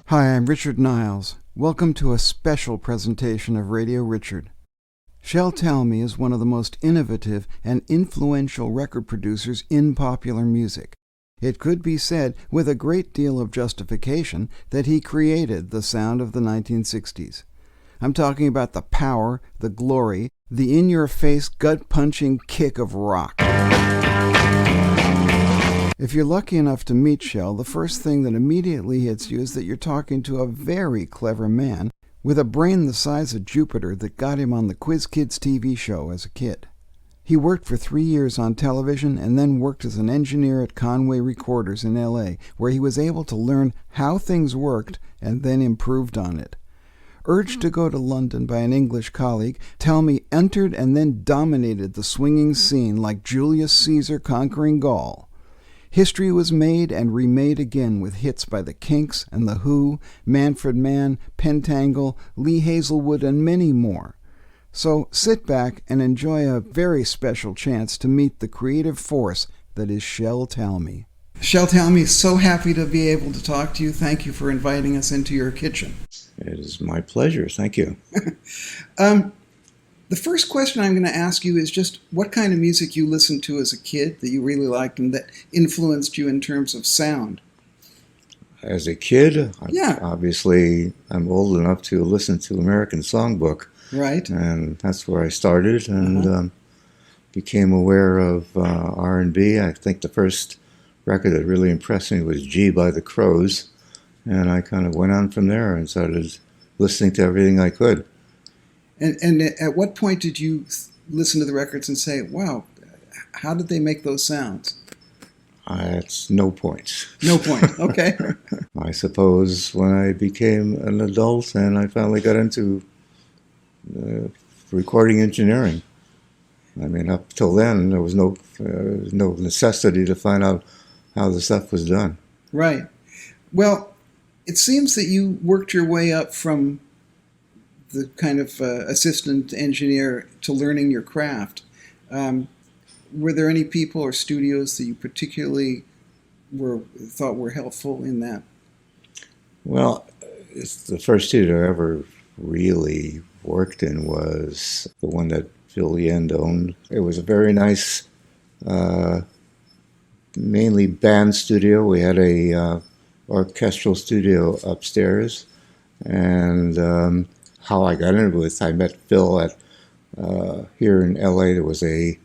Hi, I'm Richard Niles. Welcome to a special presentation of Radio Richard. Shel Talmy is one of the most innovative and influential record producers in popular music. It could be said, with a great deal of justification, that he created the sound of the 1960s. I'm talking about the power, the glory, the in-your-face, gut-punching kick of rock. If you're lucky enough to meet Shel, the first thing that immediately hits you is that you're talking to a very clever man with a brain the size of Jupiter that got him on the Quiz Kids TV show as a kid. He worked for 3 years on television and then worked as an engineer at Conway Recorders in LA, where he was able to learn how things worked and then improved on it. Urged to go to London by an English colleague, Talmy entered and then dominated the swinging scene like Julius Caesar conquering Gaul. History was made and remade again with hits by the Kinks and The Who, Manfred Mann, Pentangle, Lee Hazlewood, and many more. So sit back and enjoy a very special chance to meet the creative force that is Shel Talmy. Shel Talmy, so happy to be able to talk to you. Thank you for inviting us into your kitchen. It is my pleasure. Thank you. The first question I'm going to ask you is just what kind of music you listened to as a kid that you really liked and that influenced you in terms of sound. As a kid, Yeah. Obviously, I'm old enough to listen to American Songbook. Right. And that's where I started and became aware of R&B. I think the first record that really impressed me was G by the Crows. And I kind of went on from there and started listening to everything I could. And at what point did you listen to the records and say, wow, how did they make those sounds? It's no point. No point. Okay. I suppose when I became an adult and I finally got into recording engineering. I mean, up till then, there was no necessity to find out how the stuff was done. Right. Well, it seems that you worked your way up from the kind of assistant engineer to learning your craft. Were there any people or studios that you particularly thought were helpful in that? Well, it's the first studio I ever really worked in was the one that Phil Yend owned. It was a very nice, mainly band studio. We had a orchestral studio upstairs, and how I got into it, I met Phil at here in LA. There was a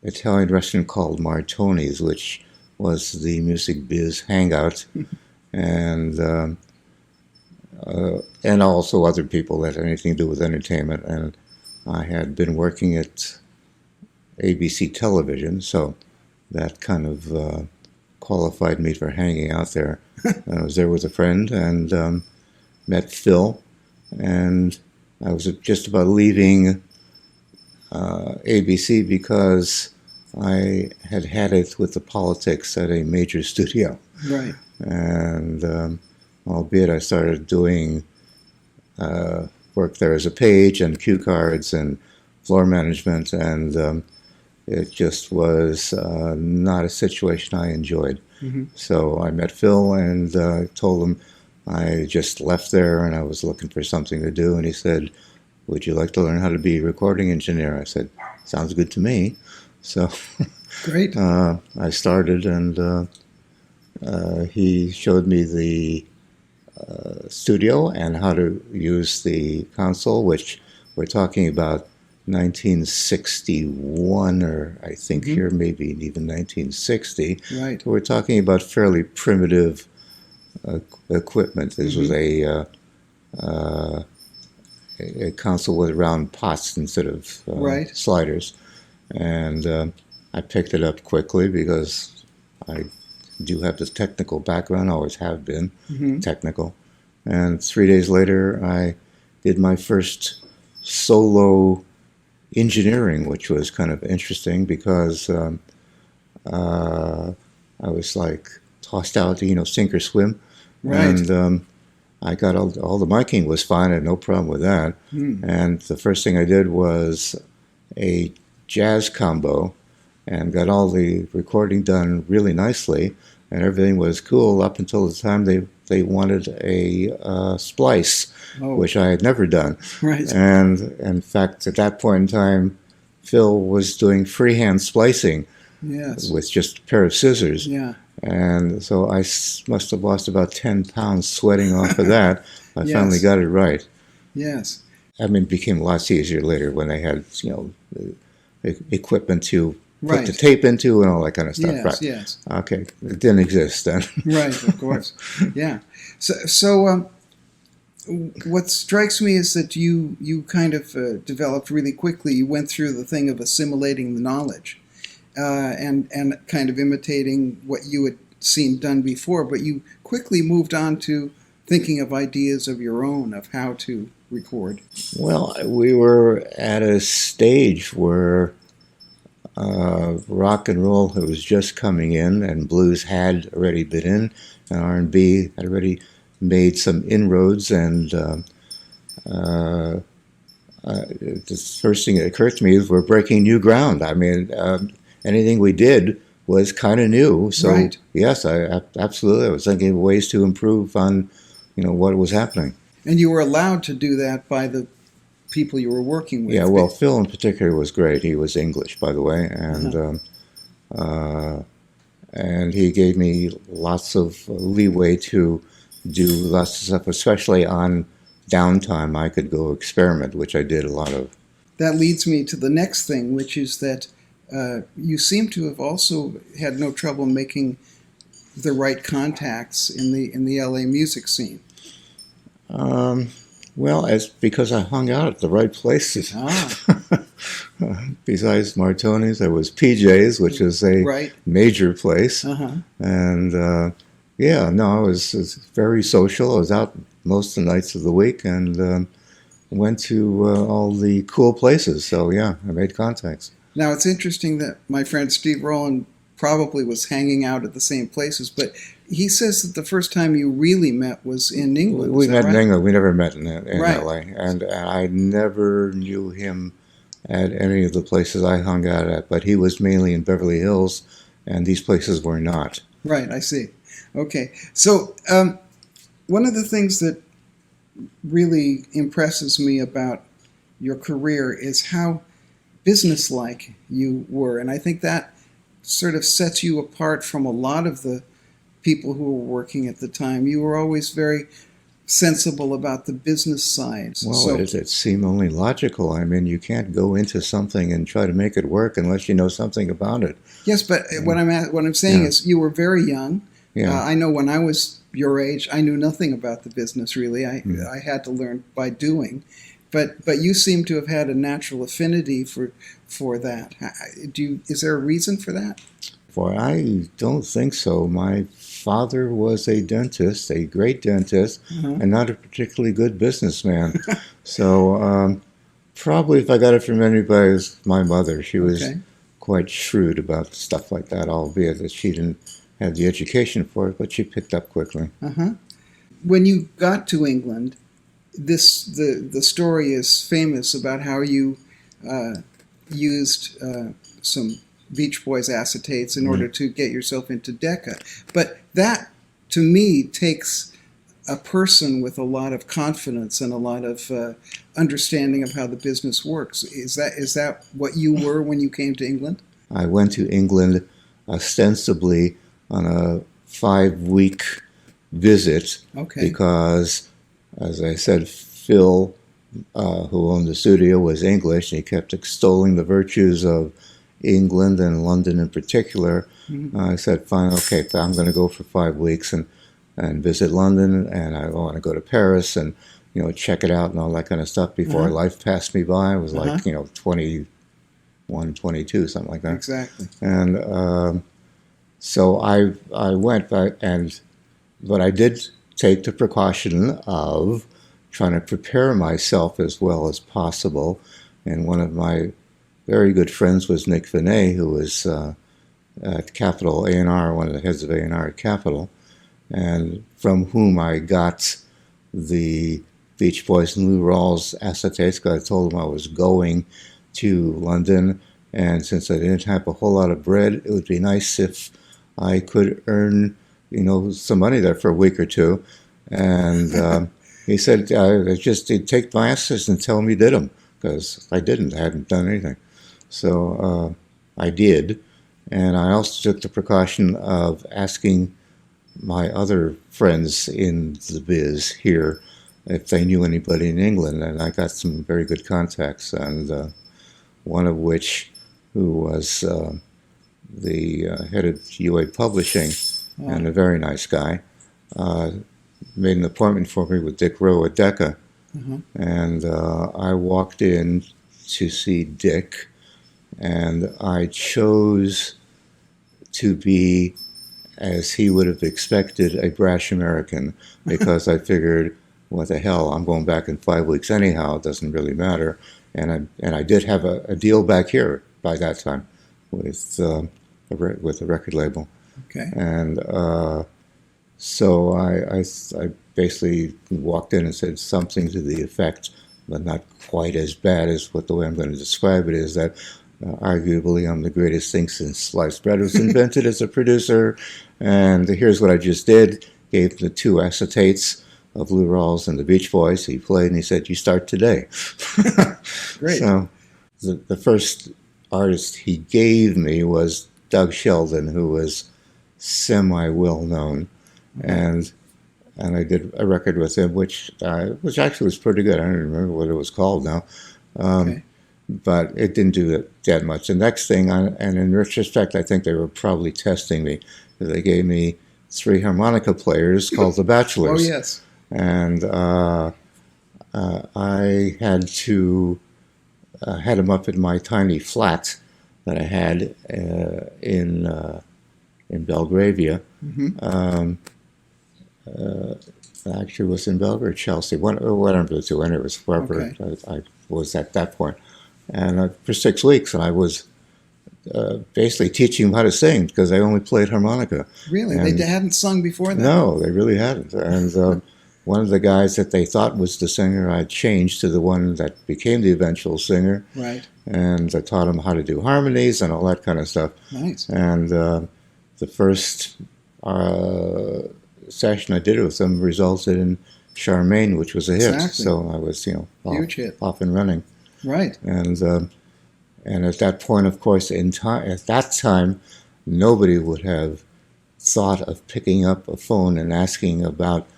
Italian restaurant called Martoni's, which was the music biz hangout, and also other people that had anything to do with entertainment. And I had been working at ABC Television, so that kind of qualified me for hanging out there. I was there with a friend and met Phil. And I was just about leaving ABC because I had it with the politics at a major studio. Right. And albeit I started doing work there as a page and cue cards and floor management, and it just was not a situation I enjoyed. Mm-hmm. So I met Phil and told him I just left there and I was looking for something to do, and he said, would you like to learn how to be a recording engineer? I said, sounds good to me. So great. I started, and he showed me the studio and how to use the console, which we're talking about 1961, or I think here maybe even 1960. Right. So we're talking about fairly primitive equipment. This was a console with round pots instead of sliders, and I picked it up quickly because I do have this technical background, always have been technical. And 3 days later, I did my first solo engineering, which was kind of interesting because I was like tossed out, sink or swim. Right. And I got all the miking was fine. I had no problem with that. And the first thing I did was a jazz combo and got all the recording done really nicely. And everything was cool up until the time they they wanted a splice, which I had never done. Right. And in fact, at that point in time, Phil was doing freehand splicing with just a pair of scissors. Yeah. And so I must have lost about 10 pounds sweating off of that. I finally got it right. Yes. I mean, it became lots easier later when they had, equipment to put the tape into and all that kind of stuff. Yes, right. Yes. Okay. It didn't exist then. Right, of course. Yeah. So what strikes me is that you kind of developed really quickly. You went through the thing of assimilating the knowledge and kind of imitating what you had seen done before, but you quickly moved on to thinking of ideas of your own of how to record. Well, we were at a stage where rock and roll was just coming in, and blues had already been in, and R&B had already made some inroads, and the first thing that occurred to me is we're breaking new ground. I mean, anything we did was kind of new, so yes, I absolutely. I was thinking of ways to improve on, what was happening. And you were allowed to do that by the people you were working with. Yeah, well, Phil in particular was great. He was English, by the way, and he gave me lots of leeway to do lots of stuff, especially on downtime. I could go experiment, which I did a lot of. That leads me to the next thing, which is that you seem to have also had no trouble making the right contacts in the LA music scene. Well, it's because I hung out at the right places. Besides Martoni's, there was PJ's, which is a major place. And I was very social. I was out most of the nights of the week and went to all the cool places. So, I made contacts. Now, it's interesting that my friend Steve Rowland probably was hanging out at the same places, but he says that the first time you really met was in England. We met in England. We never met in LA. And I never knew him at any of the places I hung out at, but he was mainly in Beverly Hills, and these places were not. Right, I see. Okay. So one of the things that really impresses me about your career is how businesslike you were, and I think that sort of sets you apart from a lot of the people who were working at the time. You were always very sensible about the business side. Well, it seemed only logical. I mean, you can't go into something and try to make it work unless you know something about it. Yes, but what I'm saying is you were very young. Yeah. I know when I was your age, I knew nothing about the business, really. I had to learn by doing. But you seem to have had a natural affinity for that. Is there a reason for that? I don't think so. My father was a dentist, a great dentist, and not a particularly good businessman. So probably if I got it from anybody, it was my mother. She was quite shrewd about stuff like that, albeit that she didn't have the education for it, but she picked up quickly. When you got to England, the story is famous about how you used some Beach Boys acetates in order to get yourself into Decca. But that, to me, takes a person with a lot of confidence and a lot of understanding of how the business works. Is that what you were when you came to England? I went to England ostensibly on a 5-week visit because, as I said, Phil, who owned the studio, was English, and he kept extolling the virtues of England and London in particular. I said, fine, okay, I'm going to go for 5 weeks and visit London, and I want to go to Paris and check it out and all that kind of stuff before life passed me by. I was like 21, 22, something like that. Exactly. And so I went, but I did take the precaution of trying to prepare myself as well as possible. And one of my very good friends was Nick Vinay, who was at Capitol A&R, one of the heads of A&R at Capitol, and from whom I got the Beach Boys and Lou Rawls acetates, because I told him I was going to London, and since I didn't have a whole lot of bread, it would be nice if I could earn some money there for a week or two. And he said, just take my answers and tell him you did them, because I didn't. I hadn't done anything. So I did. And I also took the precaution of asking my other friends in the biz here if they knew anybody in England. And I got some very good contacts, and one of which, who was the head of UA Publishing, and a very nice guy, made an appointment for me with Dick Rowe at Decca. And I walked in to see Dick, and I chose to be, as he would have expected, a brash American, because I figured, what the hell, I'm going back in 5 weeks anyhow, it doesn't really matter. And I did have a deal back here by that time with a record label. Okay. And so I basically walked in and said something to the effect, but not quite as bad as the way I'm going to describe it is, that arguably I'm the greatest thing since sliced bread was invented as a producer, and here's what I just did. Gave the 2 acetates of Lou Rawls and the Beach Boys. He played, and he said, "You start today." Great. So the first artist he gave me was Doug Sheldon, who was semi-well-known, and I did a record with him, which actually was pretty good. I don't remember what it was called now. Okay. But it didn't do that much. The next thing, and in retrospect, I think they were probably testing me. They gave me 3 harmonica players called the Bachelors. Oh, yes. And I had to had them up in my tiny flat that I had in Belgravia. Actually, it was in Belgrade, Chelsea, whatever the two, and it was wherever I was at that point. And for 6 weeks, I was basically teaching them how to sing, because they only played harmonica. Really? And they hadn't sung before that? No, they really hadn't. And one of the guys that they thought was the singer, I changed to the one that became the eventual singer. Right. And I taught him how to do harmonies and all that kind of stuff. Nice. And the first session I did with them resulted in Charmaine, which was a hit. Exactly. So I was, Huge hit. off and running. Right. And at that point, of course, at that time, nobody would have thought of picking up a phone and asking about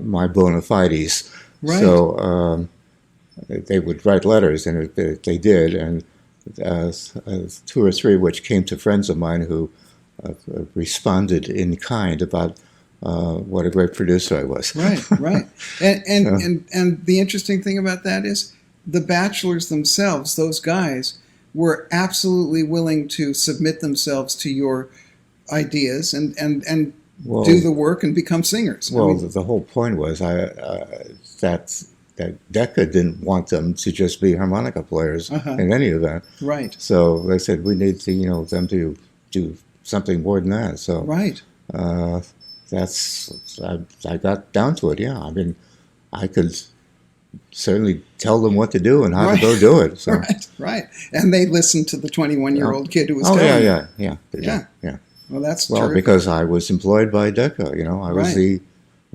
my bona fides. Right. So they would write letters, and they did, and 2 or 3 which came to friends of mine who responded in kind about what a great producer I was. Right, right. And the interesting thing about that is the Bachelors themselves, those guys, were absolutely willing to submit themselves to your ideas and do the work and become singers. Well, the whole point was that Decca didn't want them to just be harmonica players in any event. Right. So they said, we need to, them to do something more than that. So right. I got down to it. Yeah, I mean, I could certainly tell them what to do and how to go do it. So. Right. And they listened to the 21-year-old kid who was telling yeah. Yeah. Well, that's terrific. Because I was employed by Decca.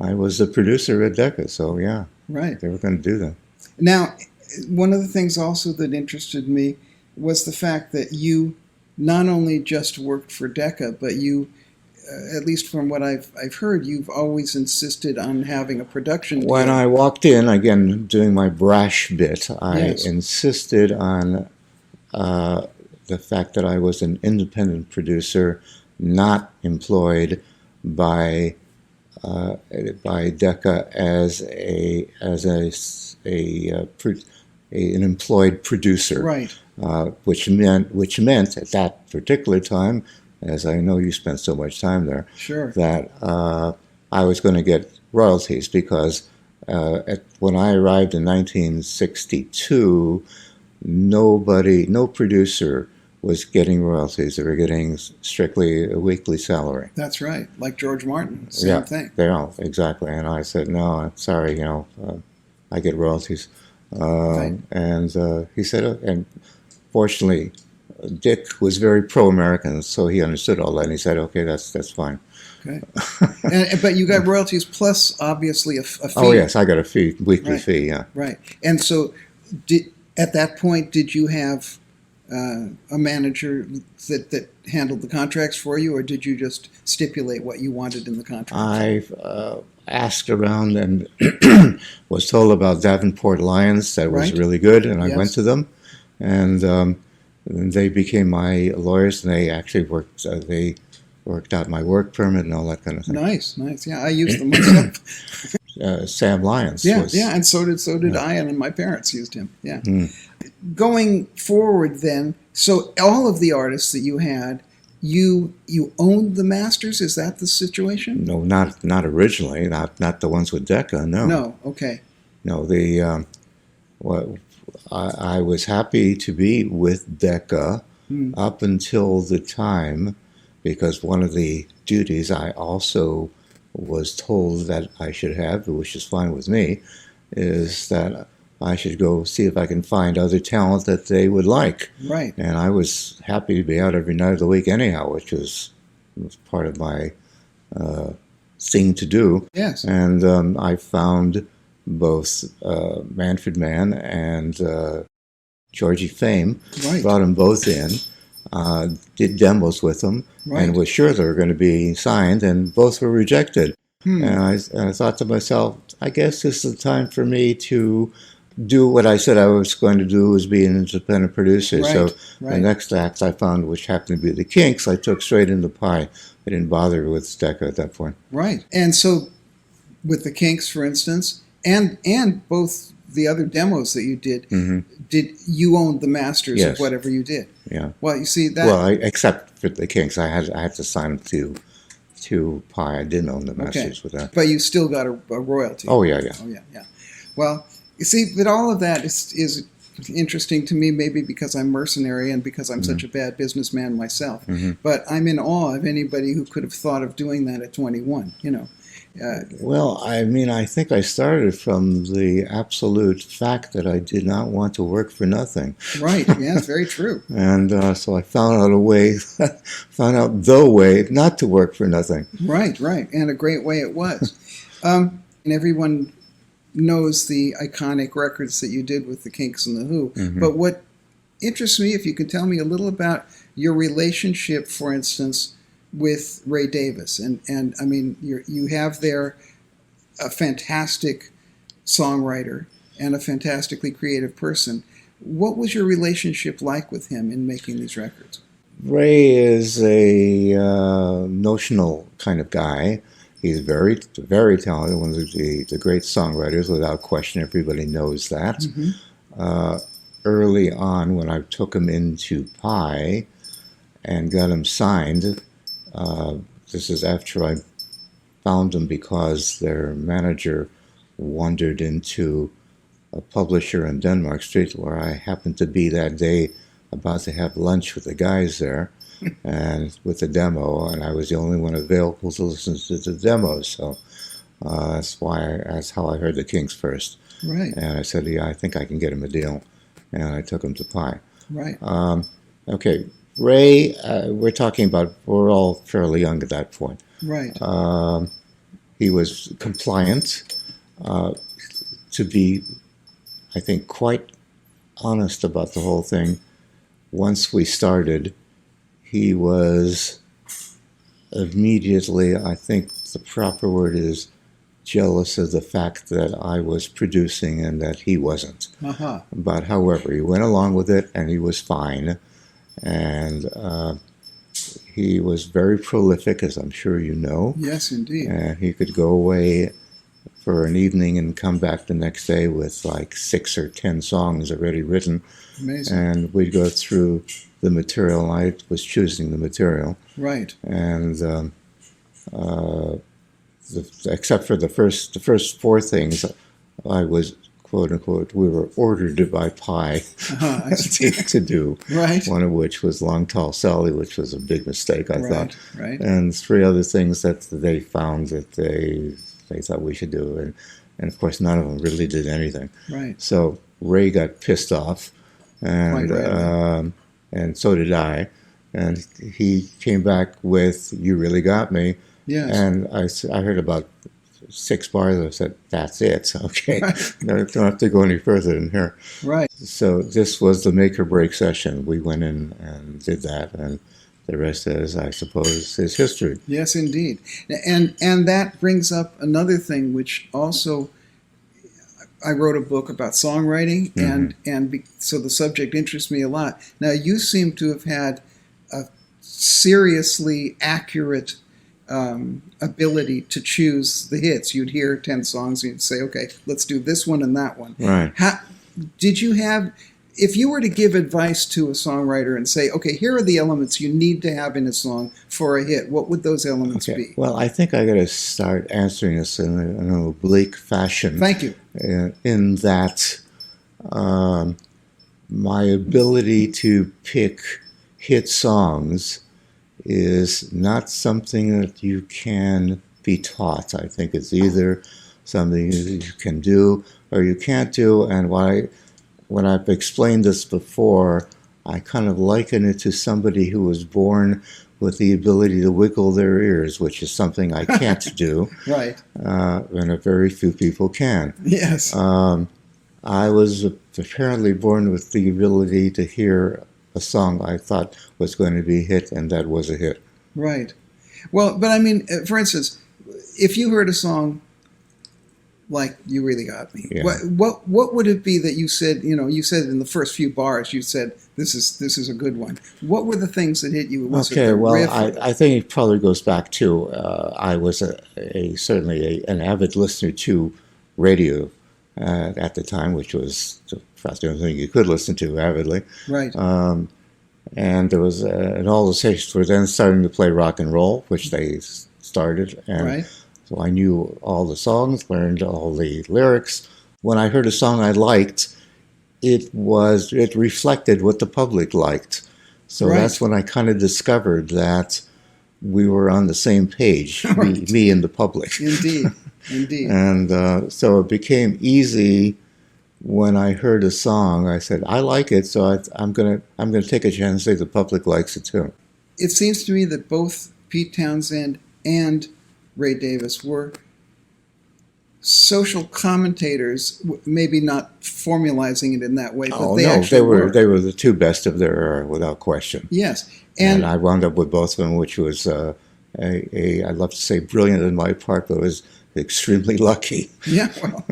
I was the producer at Decca. So yeah. Right. They were going to do that. Now, one of the things also that interested me was the fact that you not only just worked for Decca, but you, at least from what I've heard, you've always insisted on having a production deal. When I walked in, again, doing my brash bit, I insisted on the fact that I was an independent producer, not employed by Decca as an employed producer, right? Which meant at that particular time, as I know you spent so much time there, sure, that I was going to get royalties, because when I arrived in 1962, no producer was getting royalties. They were getting strictly a weekly salary. That's right, like George Martin, same thing. Exactly. And I said, no, I'm sorry, I get royalties. And he said, and fortunately, Dick was very pro-American, so he understood all that, and he said, "Okay, that's fine." Okay. But you got royalties plus, obviously, a fee. Oh, yes, I got a fee, weekly Right. fee, yeah. Right. And so at that point, did you have a manager that handled the contracts for you, or did you just stipulate what you wanted in the contract? I asked around and was told about Davenport Lions. That was Right. really good, and I Yes. went to them, and they became my lawyers, and they actually worked. They worked out my work permit and all that kind of thing. Nice. Yeah, I used them myself. Sam Lyons. Yeah, and so did I, and my parents used him. Yeah. Going forward, then, so all of the artists that you had, you owned the masters. Is that the situation? No, not originally. Not the ones with Decca. No. No. Okay. No. I was happy to be with Decca up until the time, because one of the duties I also was told that I should have, which is fine with me, is that I should go see if I can find other talent that they would like. Right. And I was happy to be out every night of the week anyhow, which was part of my thing to do. Yes. And I found both Manfred Mann and Georgie Fame, Right. brought them both in, did demos with them, Right. and was sure they were going to be signed, and both were rejected. And I thought to myself, I guess this is the time for me to do what I said I was going to do, was be an independent producer. Right, So right. the next act I found, which happened to be the Kinks, I took straight into Pie. I didn't bother with Decca at that point. Right. And so with the Kinks, for instance, and both the other demos that you did you own the masters of Yes. whatever you did? Yeah. Well, you see that. Well, except for the Kinks, I had to sign them to Pie. I didn't own the masters with that. But you still got a royalty. Oh yeah. Oh, yeah. Well, you see, but all of that is interesting to me, maybe because I'm mercenary and because I'm such a bad businessman myself. But I'm in awe of anybody who could have thought of doing that at 21, you know. Well, I mean, I think I started from the absolute fact that I did not want to work for nothing. Right, yes, very true. And so I found out the way not to work for nothing. Right, and a great way it was. And everyone knows the iconic records that you did with the Kinks and The Who. But what interests me, if you could tell me a little about your relationship, for instance, with Ray Davis. And I mean, you have there a fantastic songwriter and a fantastically creative person. What was your relationship like with him in making these records? Ray is a notional kind of guy. He's very, very talented, one of the great songwriters, without question. Everybody knows that. Early on, when I took him into Pie and got him signed, this is after I found him because their manager wandered into a publisher in Denmark Street, where I happened to be that day about to have lunch with the guys there and with the demo, and I was the only one available to listen to the demo. So that's how I heard the Kinks first. Right. And I said, yeah, I think I can get him a deal. And I took him to Pie. Right. Okay. Ray, we're all fairly young at that point. Right. He was compliant, to be, I think, quite honest about the whole thing. Once we started, he was immediately, I think the proper word is, jealous of the fact that I was producing and that he wasn't. But however, he went along with it and he was fine. And he was very prolific, as I'm sure you know. Yes, indeed. And he could go away for an evening and come back the next day with like 6 or 10 songs already written. Amazing. And we'd go through the material. I was choosing the material. Right. And except for the first 4 things, I was, quote unquote, we were ordered by Pie to do. Right. One of which was Long Tall Sally, which was a big mistake, I thought. Right. And 3 other things that they found that they thought we should do. And of course, none of them really did anything. Right. So Ray got pissed off. And and so did I. And he came back with "You Really Got Me," Yes. And I heard about 6 bars. I said, "That's it. Okay, Right. don't have to go any further than here." Right. So this was the make or break session. We went in and did that, and the rest is, I suppose, is history. Yes, indeed. And that brings up another thing, which also I wrote a book about songwriting, so the subject interests me a lot. Now, you seem to have had a seriously accurate ability to choose the hits. You'd hear 10 songs and you'd say, okay, let's do this one and that one. Right. Did you have, if you were to give advice to a songwriter and say, okay, here are the elements you need to have in a song for a hit, what would those elements be? Well, I think I got to start answering this in an oblique fashion. Thank you. In that my ability to pick hit songs is not something that you can be taught. I think it's either something you can do or you can't do. And when I've explained this before, I kind of liken it to somebody who was born with the ability to wiggle their ears, which is something I can't do. Right. And a very few people can. Yes. I was apparently born with the ability to hear a song I thought was going to be a hit, and that was a hit. Right. Well, but I mean, for instance, if you heard a song like "You Really Got Me," Yeah. what would it be that you said? You said in the first few bars, you said this is a good one. What were the things that hit you? Was Okay, it well, riff? I think it probably goes back to I was certainly an avid listener to radio at the time, which was the only thing you could listen to avidly. Right. And there was, and all the stations were then starting to play rock and roll, which they started. And Right. so I knew all the songs, learned all the lyrics. When I heard a song I liked, it reflected what the public liked. So Right. that's when I kind of discovered that we were on the same page, Right. me and the public. Indeed. Indeed. And so it became easy when I heard a song. I said, I like it, so I'm gonna take a chance and say the public likes it too. It seems to me that both Pete Townsend and Ray Davis were social commentators, maybe not formalizing it in that way, but they actually were. They were the two best of their era, without question. Yes. And I wound up with both of them, which was I'd love to say brilliant on my part, but was extremely lucky. Yeah, well,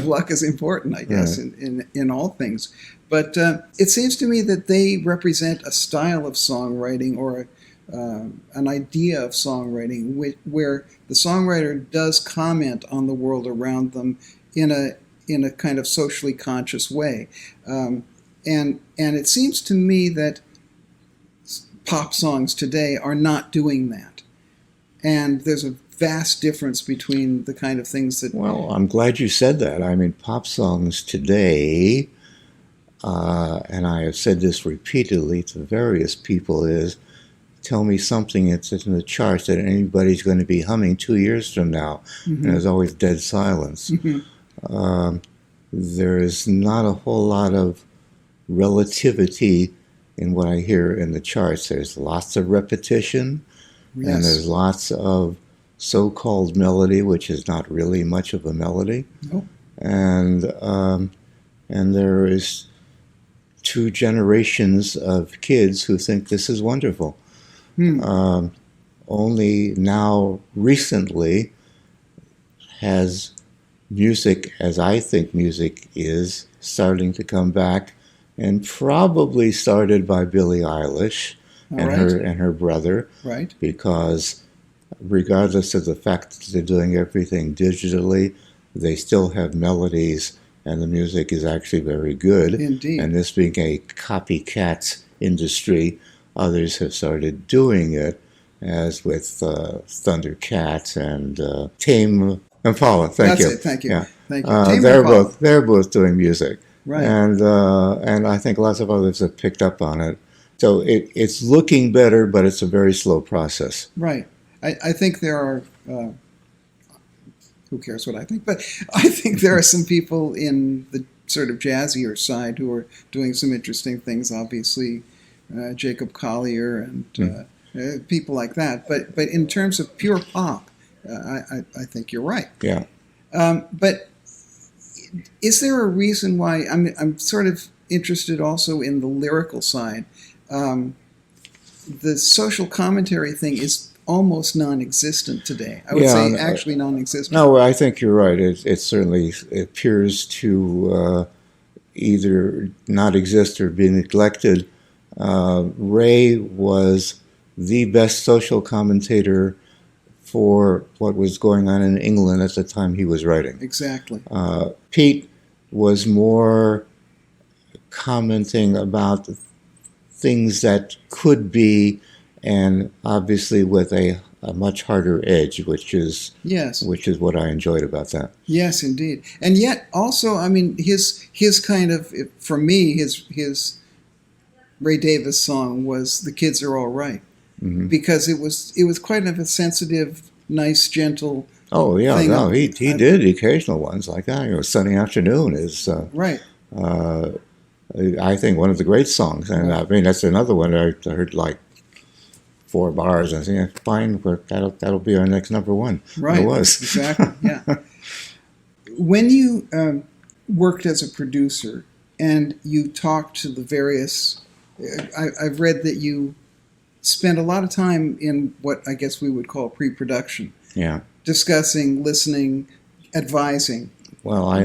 luck is important, I guess, in all things. But it seems to me that they represent a style of songwriting or an idea of songwriting where the songwriter does comment on the world around them in a kind of socially conscious way. And it seems to me that pop songs today are not doing that. And there's a vast difference between the kind of things that... Well, I'm glad you said that. I mean, pop songs today, and I have said this repeatedly to various people, is tell me something that's in the charts that anybody's going to be humming 2 years from now. Mm-hmm. And there's always dead silence. Mm-hmm. There is not a whole lot of relativity in what I hear in the charts. There's lots of repetition, yes. And there's lots of so-called melody, which is not really much of a melody. Oh. And there is 2 generations of kids who think this is wonderful. Only now, recently, has music, as I think music is, starting to come back, and probably started by Billie Eilish and her brother, right? Because regardless of the fact that they're doing everything digitally, they still have melodies, and the music is actually very good. Indeed. And this being a copycat industry, others have started doing it, as with Thundercat and Tame Impala. Thank you. That's it. Thank you. Yeah. Thank you. They're both doing music, right? And I think lots of others have picked up on it. So it's looking better, but it's a very slow process. Right. I think there are. Who cares what I think? But I think there are some people in the sort of jazzier side who are doing some interesting things. Obviously, Jacob Collier and people like that. But in terms of pure pop, I think you're right. Yeah. But is there a reason why? I'm sort of interested also in the lyrical side. The social commentary thing is almost non-existent today. I would say actually non-existent. No, I think you're right. It certainly appears to either not exist or be neglected. Ray was the best social commentator for what was going on in England at the time he was writing. Exactly. Pete was more commenting about things that could be, and obviously with a much harder edge, which is what I enjoyed about that. Yes, indeed. And yet also, I mean, his kind of, for me, his Ray Davies song was "The Kids Are All Right," because it was quite of a sensitive, nice, gentle. Oh yeah, thing. No, he did occasional ones like that. "Sunny Afternoon" is right. I think one of the great songs, and I mean that's another one I heard like 4 bars, and I think fine, that'll be our next number one. Right, it was exactly. Yeah. When you worked as a producer and you talked to the various, I've read that you spent a lot of time in what I guess we would call pre-production. Yeah. Discussing, listening, advising. Well, I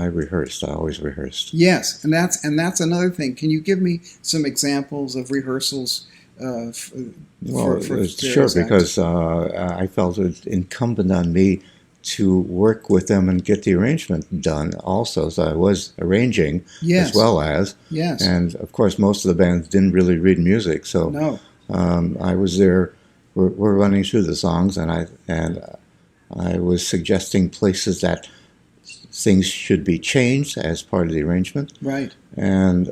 rehearsed. I always rehearsed. Yes, and that's another thing. Can you give me some examples of rehearsals? Sure, because I felt it incumbent on me to work with them and get the arrangement done also. So I was arranging as well as. Yes. And of course, most of the bands didn't really read music, so no. I was there. We're running through the songs, and I was suggesting places that things should be changed as part of the arrangement. Right. And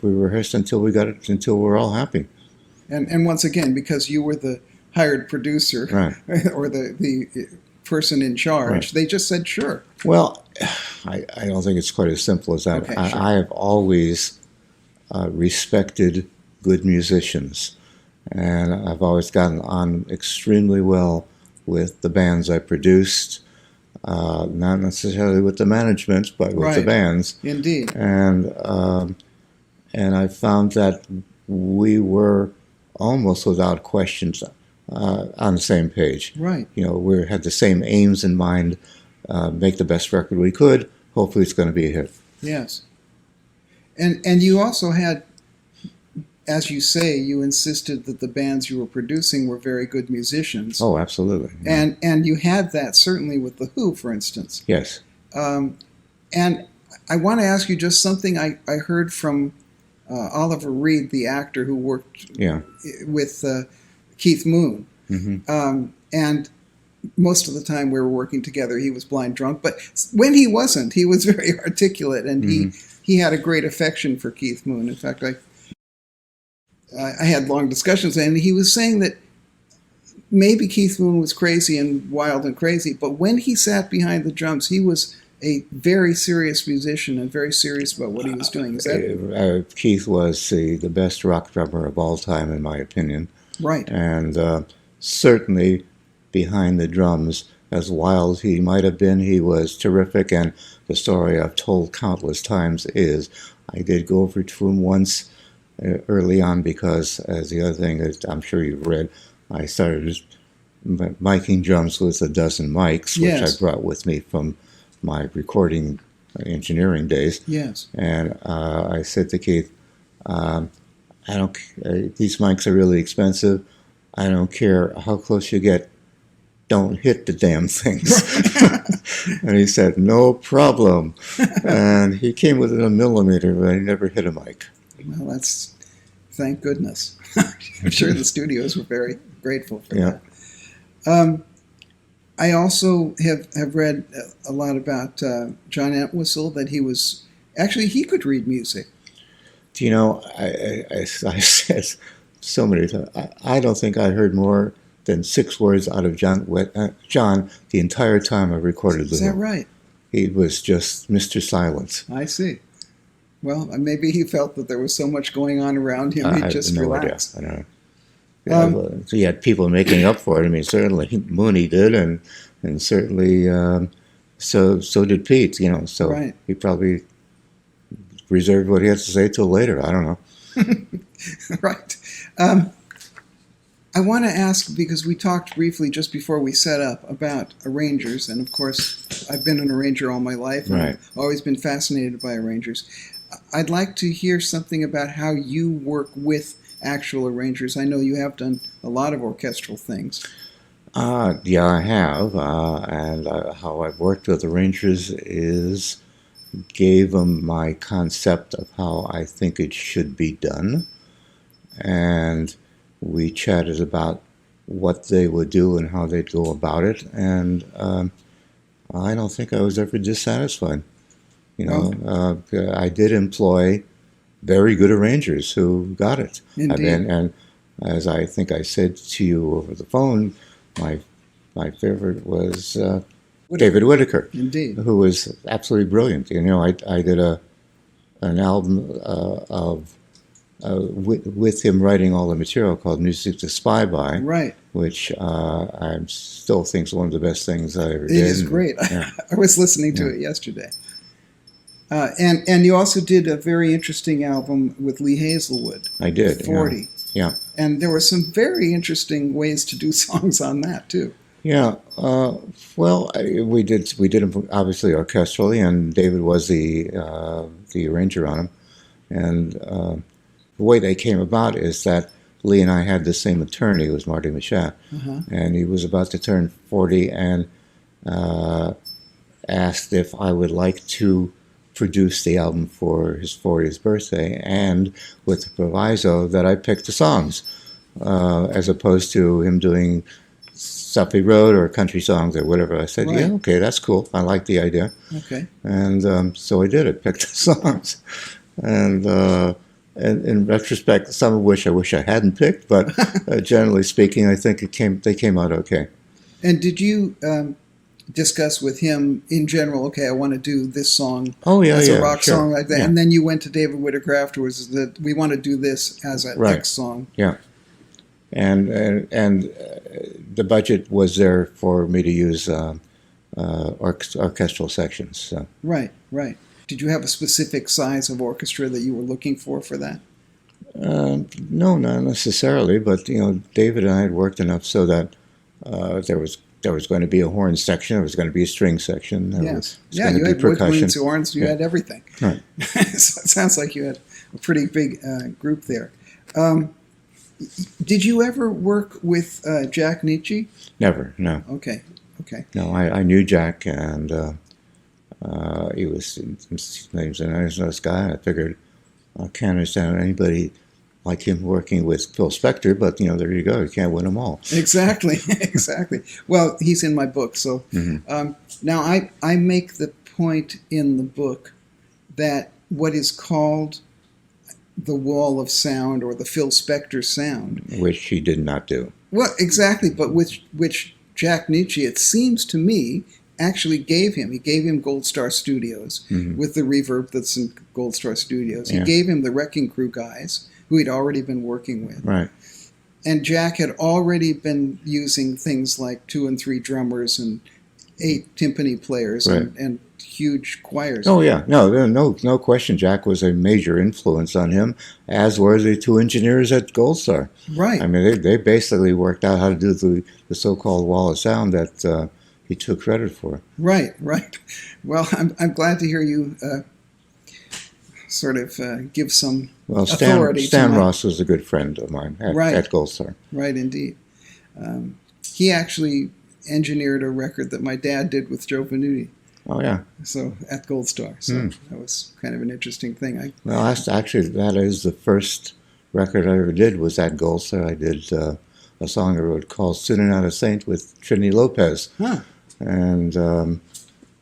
we rehearsed until we're all happy. And once again, because you were the hired producer, right, or the person in charge, right, they just said sure. Well, I don't think it's quite as simple as that. Okay, sure. I have always respected good musicians, and I've always gotten on extremely well with the bands I produced. Not necessarily with the management, but with the bands. Indeed. And I found that we were almost without questions on the same page. Right. We had the same aims in mind, make the best record we could. Hopefully it's going to be a hit. Yes. And you also had, as you say, you insisted that the bands you were producing were very good musicians. Oh, absolutely. Yeah. And you had that certainly with The Who, for instance. Yes. And I want to ask you just something I heard from Oliver Reed, the actor who worked with Keith Moon. Mm-hmm. And most of the time we were working together, he was blind drunk. But when he wasn't, he was very articulate, and he had a great affection for Keith Moon. In fact, I had long discussions, and he was saying that maybe Keith Moon was crazy and wild and crazy, but when he sat behind the drums, he was a very serious musician and very serious about what he was doing. Is that Keith was the best rock drummer of all time, in my opinion. Right. And certainly behind the drums, as wild as he might have been, he was terrific. And the story I've told countless times is I did go over to him once early on because, as the other thing is, I'm sure you've read, I started miking drums with a dozen mics, which I brought with me from my recording engineering days. Yes. And I said to Keith, these mics are really expensive. I don't care how close you get. Don't hit the damn things. And he said, no problem. And he came within a millimeter, but he never hit a mic. Well, thank goodness. I'm sure the studios were very grateful for that. I also have read a lot about John Entwistle, that he could read music. Do you know, I said so many times, I don't think I heard more than 6 words out of John the entire time I recorded The Who. Is that right? He was just Mr. Silence. I see. Well, maybe he felt that there was so much going on around him, he'd just relax. I don't know. So you had people making up for it. I mean, certainly Mooney did, and certainly so did Pete. You know, so right. He probably reserved what he has to say till later. I don't know. Right. I want to ask, because we talked briefly just before we set up about arrangers, and of course I've been an arranger all my life, and right. I've always been fascinated by arrangers. I'd like to hear something about how you work with actual arrangers. I know you have done a lot of orchestral things. Yeah, I have, and how I've worked with arrangers is gave them my concept of how I think it should be done, and we chatted about what they would do and how they'd go about it, and I don't think I was ever dissatisfied. You know, I did employ very good arrangers who got it. Indeed. I mean, and as I think I said to you over the phone, my favorite was David Whittaker, Indeed, who was absolutely brilliant. You know, I did an album with him writing all the material called Music to Spy By, right? Which I still think is one of the best things I ever did. It is great. Yeah. I was listening to it yesterday. And you also did a very interesting album with Lee Hazlewood. I did. 40. Yeah. And there were some very interesting ways to do songs on that too. Yeah. Well, we did them obviously orchestrally, and David was the arranger on them. And the way they came about is that Lee and I had the same attorney, who was Marty Machat, and he was about to turn 40 and asked if I would like to produce the album for his 40th birthday, and with the proviso that I picked the songs, as opposed to him doing stuff he wrote or country songs or whatever. I said, yeah, okay, that's cool. I like the idea. Okay. And so I did it, picked the songs. And in retrospect, some of which I wish I hadn't picked, but generally speaking, I think they came out okay. And did you discuss with him in general, okay, I want to do this song as a rock song like that, and then you went to David Whittaker afterwards that we want to do this as an X song. Yeah. And the budget was there for me to use orchestral sections. So. Right. Did you have a specific size of orchestra that you were looking for that? No, not necessarily. But David and I had worked enough so that there was going to be a horn section, there was going to be a string section, there was you going to be had percussion. Woodwinds, horns, you had everything. Right. So it sounds like you had a pretty big group there. Did you ever work with Jack Nietzsche? Never, no. Okay. No, I knew Jack, and his name's a nice guy. I figured I can't understand anybody like him working with Phil Spector, but there you go. You can't win them all. Exactly. Well, he's in my book, so now I make the point in the book that what is called the wall of sound or the Phil Spector sound, which he did not do. Well, exactly, but which Jack Nietzsche, it seems to me, actually gave him. He gave him Gold Star Studios with the reverb that's in Gold Star Studios. He gave him the Wrecking Crew guys, who he'd already been working with. Right. And Jack had already been using things like 2 and 3 drummers and 8 timpani players and huge choirs. Oh yeah, no question. Jack was a major influence on him, as were the 2 engineers at Gold Star. Right. I mean, they basically worked out how to do the so-called wall of sound that he took credit for. Right. Well, I'm glad to hear you sort of give some authority. Stan Ross was a good friend of mine at Gold Star. Right, indeed. He actually engineered a record that my dad did with Joe Venuti. Oh yeah. So at Gold Star. So that was kind of an interesting thing. Well, that is the first record I ever did was at Gold Star. I did a song I wrote called "Sooner Not a Saint" with Trinity Lopez, and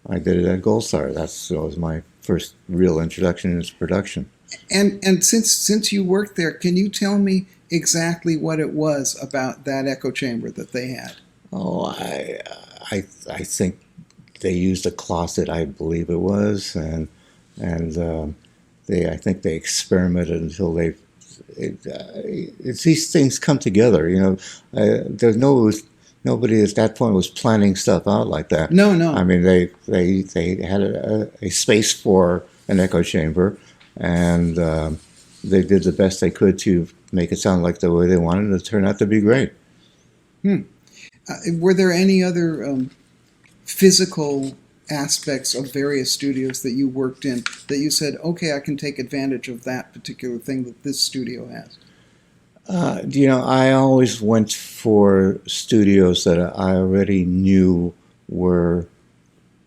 I did it at Gold Star. That was my first real introduction into production. And since you worked there, can you tell me exactly what it was about that echo chamber that they had? Oh, I think they used a closet, I believe it was, and I think they experimented until it's these things come together. There's nobody at that point was planning stuff out like that. No. I mean, they had a space for an echo chamber, and they did the best they could to make it sound like the way they wanted it to turn out to be great. Were there any other physical aspects of various studios that you worked in that you said, okay, I can take advantage of that particular thing that this studio has? I always went for studios that I already knew were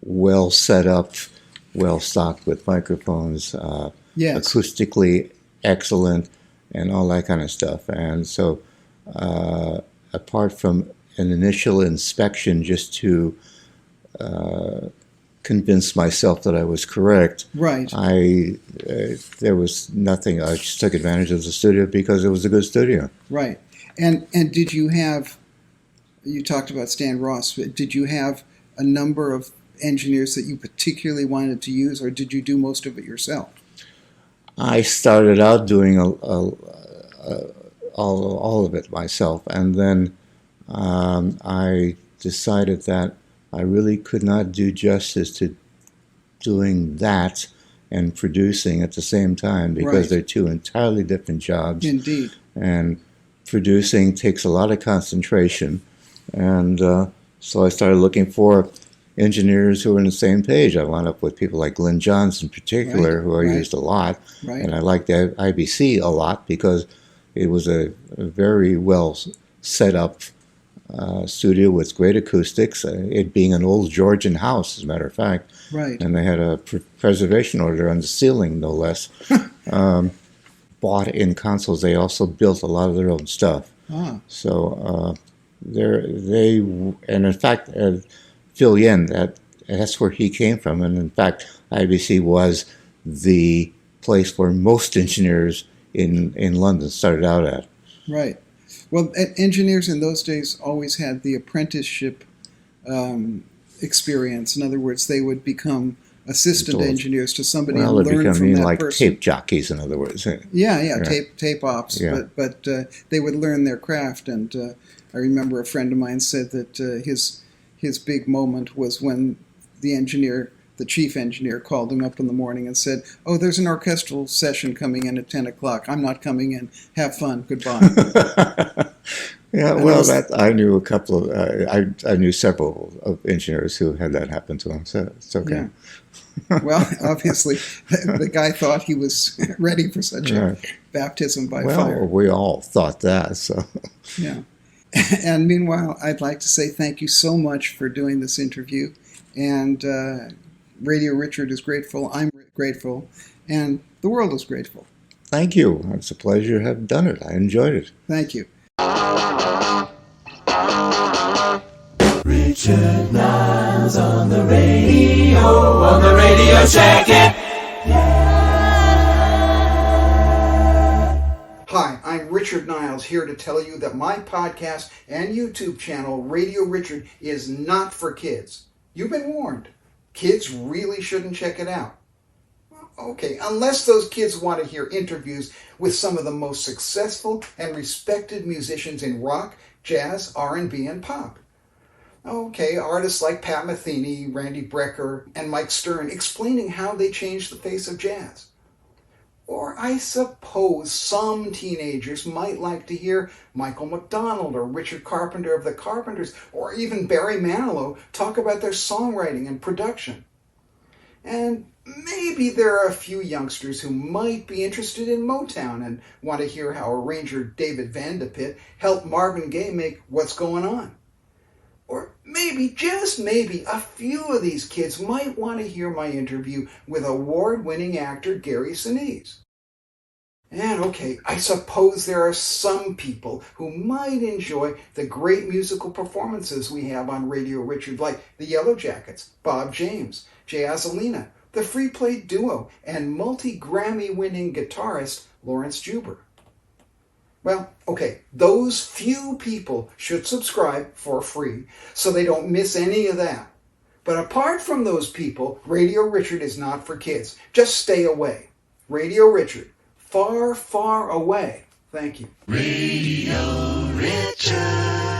well set up, well stocked with microphones, acoustically excellent, and all that kind of stuff. And so, apart from an initial inspection just to convince myself that I was correct. Right. There was nothing. I just took advantage of the studio because it was a good studio. Right. And did you have? You talked about Stan Ross. But did you have a number of engineers that you particularly wanted to use, or did you do most of it yourself? I started out doing all of it myself, and then I decided that I really could not do justice to doing that and producing at the same time because they're two entirely different jobs. Indeed. And producing takes a lot of concentration. And so I started looking for engineers who were on the same page. I wound up with people like Glenn Johns in particular, who I used a lot. Right. And I liked the IBC a lot because it was a very well set up studio with great acoustics, it being an old Georgian house, as a matter of fact. Right. And they had a preservation order on the ceiling, no less. Bought in consoles. They also built a lot of their own stuff. So and in fact, Phil Yen, that's where he came from. And in fact, IBC was the place where most engineers in London started out at. Right. Well, engineers in those days always had the apprenticeship experience. In other words, they would become assistant engineers to somebody and learn from that like person. Tape jockeys, in other words. Tape ops. Yeah. But they would learn their craft. And I remember a friend of mine said that his big moment was when the chief engineer called him up in the morning and said, "Oh, there's an orchestral session coming in at 10 o'clock. I'm not coming in. Have fun. Goodbye." I knew a couple of, I knew several of engineers who had that happen to them, so it's okay. Yeah. Well, obviously, the guy thought he was ready for such a baptism by fire. Well, we all thought that, so. Yeah. And meanwhile, I'd like to say thank you so much for doing this interview. And Radio Richard is grateful, I'm grateful, and the world is grateful. Thank you. It's a pleasure to have done it. I enjoyed it. Thank you. Richard Niles on the radio, check it. Hi, I'm Richard Niles, here to tell you that my podcast and YouTube channel, Radio Richard, is not for kids. You've been warned. Kids really shouldn't check it out. Okay, unless those kids want to hear interviews with some of the most successful and respected musicians in rock, jazz, R&B, and pop. Okay, artists like Pat Metheny, Randy Brecker, and Mike Stern explaining how they changed the face of jazz. Or I suppose some teenagers might like to hear Michael McDonald or Richard Carpenter of the Carpenters or even Barry Manilow talk about their songwriting and production. And maybe there are a few youngsters who might be interested in Motown and want to hear how arranger David Vanderpit helped Marvin Gaye make What's Going On. Or maybe, just maybe, a few of these kids might want to hear my interview with award-winning actor Gary Sinise. And okay, I suppose there are some people who might enjoy the great musical performances we have on Radio Richard, like the Yellow Jackets, Bob James, Jay Azzolina, the Free Play Duo, and multi-Grammy-winning guitarist Lawrence Juber. Well, okay, those few people should subscribe for free so they don't miss any of that. But apart from those people, Radio Richard is not for kids. Just stay away. Radio Richard. Far, far away. Thank you. Radio Richard.